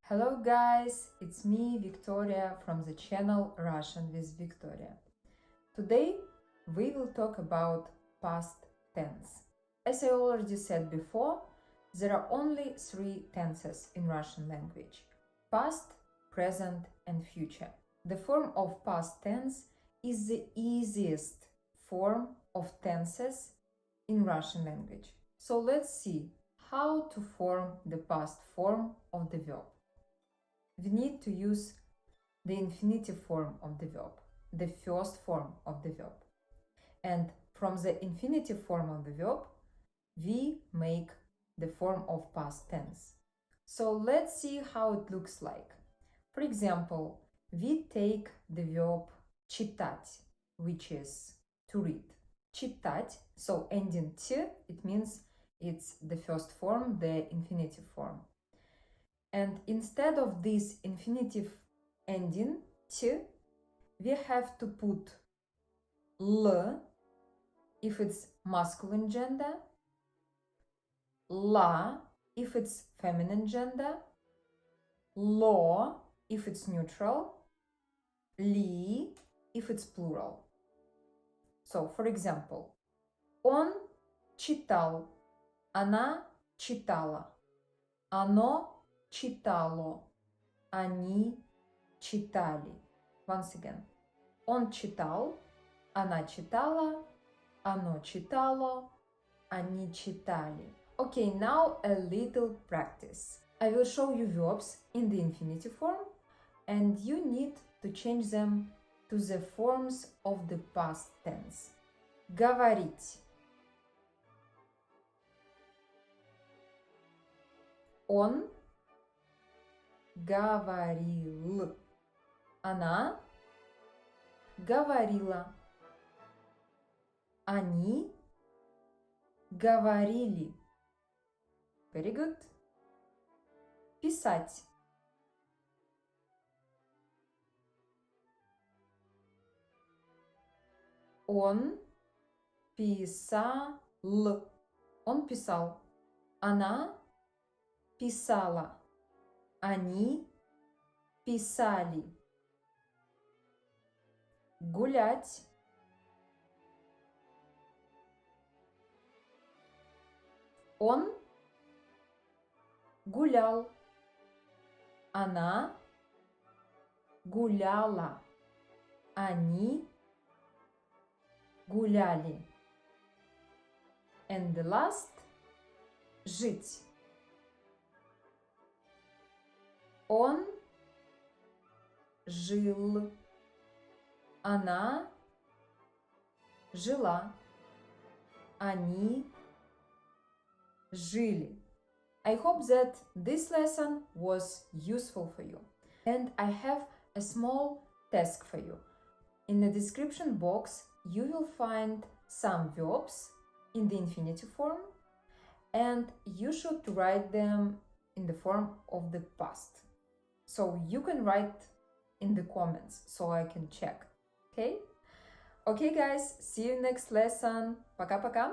Hello guys, it's me Victoria from the channel Russian with Victoria. Today we will talk about past tense. As I already said before, there are only three tenses in Russian language: past, present and future. The form of past tense is the easiest form of tenses in Russian language. So let's see how to form the past form of the verb. We need to use the infinitive form of the verb, the first form of the verb. And from the infinitive form of the verb, we make the form of past tense. So let's see how it looks like. For example, we take the verb читать, which is to read. Читать, so ending t, it means it's the first form, the infinitive form. And instead of this infinitive ending, t, we have to put l if it's masculine gender, la if it's feminine gender, lo if it's neutral, li if it's plural. So, for example, он читал, она читала, оно читало, они читали. Once again. Он читал, она читала, оно читало, они читали. Okay, now a little practice. I will show you verbs in the infinitive form, and you need to change them to the forms of the past tense. Говорить. Он говорил. Она говорила. Они говорили. Very good. Писать. Он писал. Он писал. Она писала. Они писали. Гулять. Он гулял. Она гуляла. Они гуляли. And the last – жить. Он жил. Она жила. Они жили. I hope that this lesson was useful for you. And I have a small task for you. In the description box, you will find some verbs in the infinitive form, and you should write them in the form of the past. So you can write in the comments so I can check. Okay? Okay guys, see you next lesson. Пока-пока.